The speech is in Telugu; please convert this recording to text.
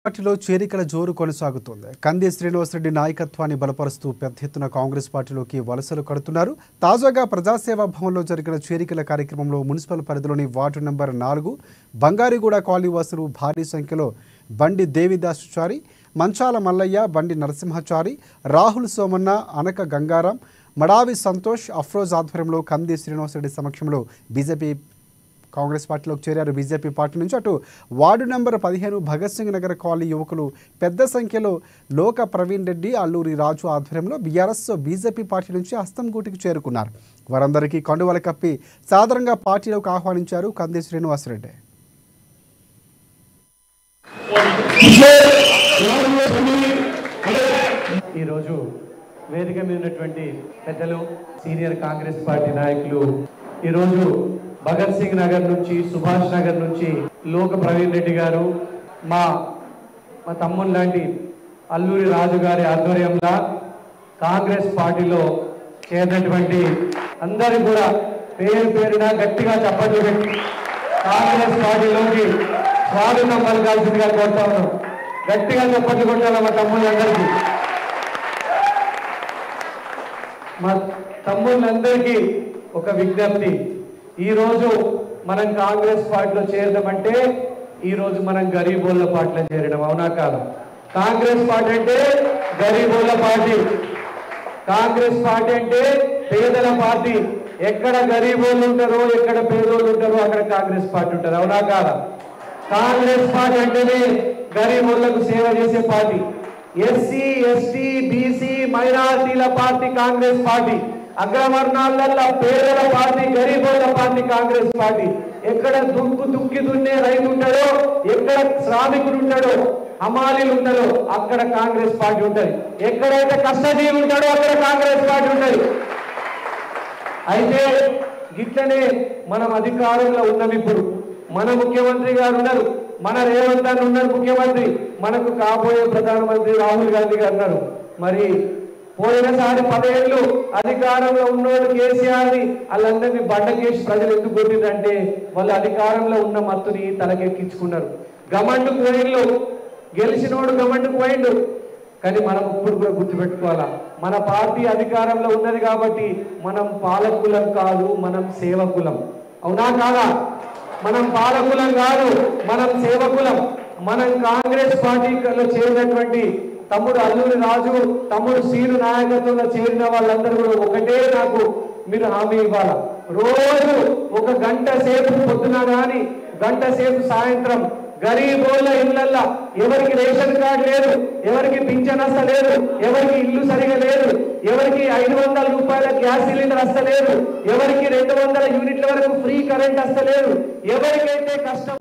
పార్టీలో చేరికల జోరు కొనసాగుతోంది. కంది శ్రీనివాసరెడ్డి నాయకత్వాన్ని బలపరుస్తూ పెద్ద ఎత్తున కాంగ్రెస్ పార్టీలోకి వలసలు కడుతున్నారు. తాజాగా ప్రజాసేవా భవన్లో జరిగిన చేరికల కార్యక్రమంలో మున్సిపల్ పరిధిలోని వార్డు నెంబర్ 4 బంగారిగూడ కాలనీవాసులు భారీ సంఖ్యలో బండి దేవిదాసుచారి, మంచాల మల్లయ్య, బండి నరసింహచారి, రాహుల్ సోమన్న, అనక గంగారాం, మడావి సంతోష్, అఫ్రోజ్ ఆధ్వర్యంలో కంది శ్రీనివాసరెడ్డి సమక్షంలో బీజేపీ కాంగ్రెస్ పార్టీలోకి చేరారు. బీజేపీ పార్టీ నుంచి అటు ward number 15 Bhagat Singh Nagar colony యువకులు పెద్ద సంఖ్యలో లోక ప్రవీణ్ రెడ్డి, అల్లూరి రాజు ఆధ్వర్యంలో బీఆర్ఎస్ బీజేపీ పార్టీ నుంచి హస్తంగూటికి చేరుకున్నారు. వారందరికీ కండువల కప్పి సాధారణంగా పార్టీలోకి ఆహ్వానించారు కంది శ్రీనివాసరెడ్డి. ఈరోజు వేదిక మీద ఉన్నటువంటి పెద్దలు, సీనియర్ కాంగ్రెస్ పార్టీ నాయకులు, ఈరోజు భగత్ సింగ్ నగర్ నుంచి, సుభాష్ నగర్ నుంచి లోక ప్రవీణ్ రెడ్డి గారు, మా తమ్ముడు లాంటి అల్లూరి రాజు గారి ఆధ్వర్యంలో కాంగ్రెస్ పార్టీలో చేరినటువంటి అందరూ కూడా పేరు పేరున గట్టిగా చప్పట్లు పెట్టి కాంగ్రెస్ పార్టీలోకి స్వాగతం పలకాల్సిందిగా కోరుతా ఉన్నాం. గట్టిగా చప్పట్లు కొట్టాలి మా తమ్ముళ్ళందరికీ. మా తమ్ముళ్ళందరికీ ఒక విజ్ఞప్తి, ఈరోజు మనం కాంగ్రెస్ పార్టీలో చేరదామంటే ఈరోజు మనం గరీబోళ్ళ పార్టీలో చేరడం, అవునా కాదు? కాంగ్రెస్ పార్టీ అంటే గరీబోళ్ళ పార్టీ, కాంగ్రెస్ పార్టీ అంటే పేదల పార్టీ. ఎక్కడ గరీబోళ్ళు ఉంటారో, ఎక్కడ పేదోళ్ళు ఉంటారో అక్కడ కాంగ్రెస్ పార్టీ ఉంటుంది, అవునా కాదా? కాంగ్రెస్ పార్టీ అంటేనే గరీబోళ్లకు సేవ చేసే పార్టీ. ఎస్సీ, ఎస్టీ, బీసీ, మైనారిటీల పార్టీ కాంగ్రెస్ పార్టీ. అగ్రవర్ణాల పేదల పార్టీ, గరీబోళ్ళ పార్టీ కాంగ్రెస్ పార్టీ. ఎక్కడ దుక్కి దున్నే రైతు ఉంటాడో, ఎక్కడ శ్రామికుడు ఉంటాడో, హమాలీలు ఉంటారో అక్కడ కాంగ్రెస్ పార్టీ ఉంటుంది. ఎక్కడైతే కష్టజీవి ఉంటాడో అక్కడ కాంగ్రెస్ పార్టీ ఉంటుంది. అయితే గిట్లనే మనం అధికారంలో ఉన్నాం. ఇప్పుడు మన ముఖ్యమంత్రి గారు ఉన్నారు, మన రేవంత్ అన్న ఉన్నారు ముఖ్యమంత్రి, మనకు కాబోయే ప్రధానమంత్రి రాహుల్ గాంధీ గారు ఉన్నారు. మరి పోయినసారి 10 ఏళ్ళు అధికారంలో ఉన్నోడు కేసీఆర్ని వాళ్ళందరినీ బండకేసి ప్రజలు ఎందుకు కొట్టిందంటే వాళ్ళు అధికారంలో ఉన్న మత్తుని తలకెక్కించుకున్నారు. గమండుకు పోయిండ్లు, గెలిచినోడు గమండుకు పోయిండు. కానీ మనం ఇప్పుడు కూడా గుర్తుపెట్టుకోవాలా, మన పార్టీ అధికారంలో ఉన్నది కాబట్టి మనం పాలకులం కాదు, మనం సేవకులం, అవునా కాదా? మనం పాలకులం కాదు, మనం సేవకులం. మనం కాంగ్రెస్ పార్టీలో చేరినటువంటి తమ్ముడు అల్లూరి రాజు, తమ్ముడు సీను నాయకత్వంలో చేరిన వాళ్ళందరూ కూడా ఒకటే నాకు మీరు హామీ ఇవ్వాలా. రోజు 1 గంట సేపు పొద్దున కానీ, గంట సేపు సాయంత్రం గరీబోళ్ళ ఇళ్లల్లో ఎవరికి రేషన్ కార్డు లేదు, ఎవరికి పింఛన్ వస్తలేదు, ఎవరికి ఇల్లు సరిగా లేదు, ఎవరికి 500 రూపాయల గ్యాస్ సిలిండర్ వస్తలేదు, ఎవరికి 200 యూనిట్ల వరకు ఫ్రీ కరెంట్ వస్తలేదు, ఎవరికైతే కష్టం